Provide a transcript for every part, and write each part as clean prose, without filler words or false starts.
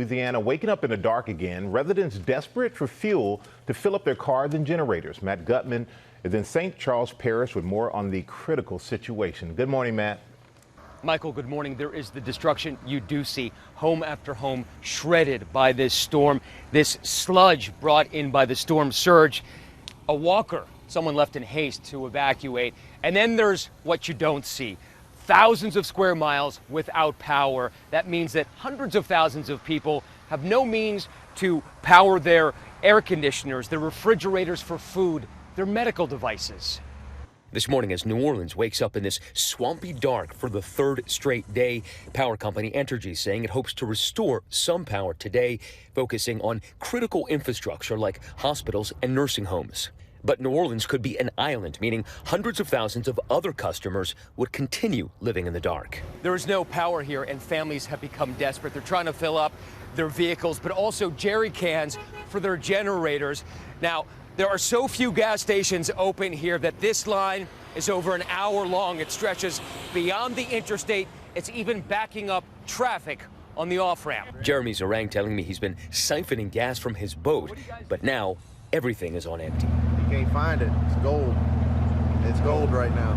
Louisiana waking up in the dark again. Residents desperate for fuel to fill up their cars and generators. Matt Gutman is in St. Charles Parish with more on the critical situation. Good morning, Matt. Michael, good morning. There is the destruction you do see. Home after home shredded by this storm. This sludge brought in by the storm surge. A walker, someone left in haste to evacuate. And then there's what you don't see. Thousands of square miles without power. That means that hundreds of thousands of people have no means to power their air conditioners, their refrigerators for food, their medical devices. This morning, as New Orleans wakes up in this swampy dark for the third straight day, power company Entergy saying it hopes to restore some power today, focusing on critical infrastructure like hospitals and nursing homes. But New Orleans could be an island, meaning hundreds of thousands of other customers would continue living in the dark. There is no power here, and families have become desperate. They're trying to fill up their vehicles, but also jerry cans for their generators. Now, there are so few gas stations open here that this line is over an hour long. It stretches beyond the interstate. It's even backing up traffic on the off-ramp. Jeremy Zarang telling me he's been siphoning gas from his boat, but now everything is on empty. You can't find it. It's gold. It's gold right now.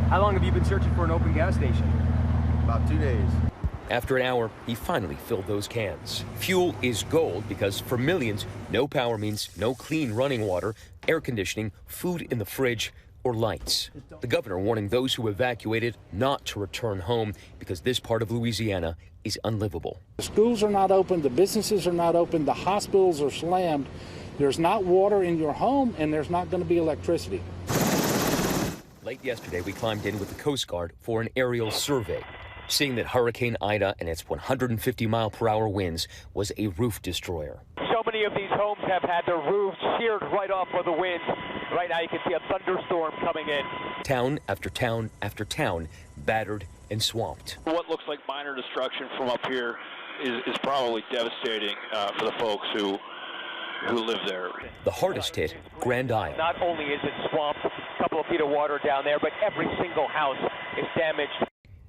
How long have you been searching for an open gas station? About 2 days. After an hour, he finally filled those cans. Fuel is gold because for millions, no power means no clean running water, air conditioning, food in the fridge, or lights. The governor warning those who evacuated not to return home because this part of Louisiana is unlivable. The schools are not open, the businesses are not open, the hospitals are slammed. There's not water in your home, and there's not going to be electricity. Late yesterday, we climbed in with the Coast Guard for an aerial survey, seeing that Hurricane Ida and its 150-mile-per-hour winds was a roof destroyer. So many of these homes have had their roofs sheared right off by the wind. Right now you can see a thunderstorm coming in. Town after town after town battered and swamped. What looks like minor destruction from up here is probably devastating for the folks who live there. The hardest hit, Grand Isle. Not only is it swamped, a couple of feet of water down there, but every single house is damaged.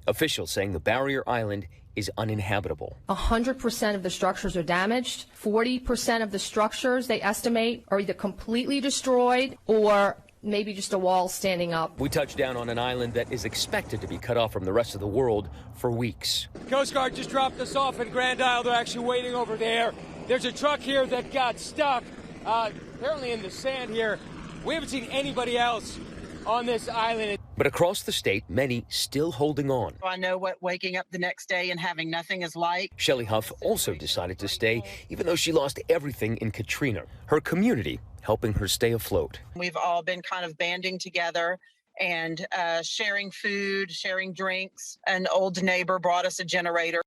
Officials saying the barrier island is uninhabitable. 100% of the structures are damaged. 40% of the structures, they estimate, are either completely destroyed or maybe just a wall standing up. We touched down on an island that is expected to be cut off from the rest of the world for weeks. Coast Guard just dropped us off in Grand Isle. They're actually waiting over there. There's a truck here that got stuck, apparently in the sand here. We haven't seen anybody else on this island. But across the state, many still holding on. I know what waking up the next day and having nothing is like. Shelley Huff also decided to stay, even though she lost everything in Katrina. Her community helping her stay afloat. We've all been kind of banding together and sharing food, sharing drinks. An old neighbor brought us a generator.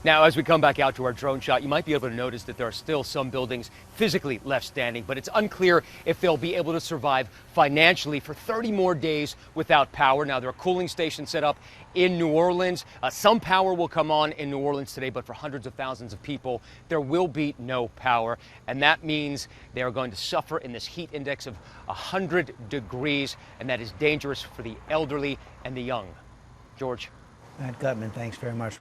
Now, as we come back out to our drone shot, you might be able to notice that there are still some buildings physically left standing, but it's unclear if they'll be able to survive financially for 30 more days without power. Now, there are cooling stations set up in New Orleans. Some power will come on in New Orleans today, but for hundreds of thousands of people, there will be no power. And that means they are going to suffer in this heat index of 100 degrees, and that is dangerous for the elderly and the young. George. Matt Gutman, thanks very much.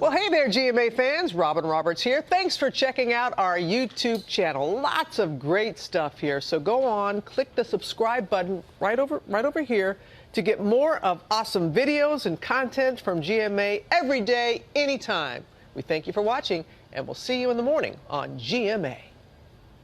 Well, hey there, GMA fans. Robin Roberts here. Thanks for checking out our YouTube channel. Lots of great stuff here. So go on, click the subscribe button right over here to get more of awesome videos and content from GMA every day, anytime. We thank you for watching, and we'll see you in the morning on GMA.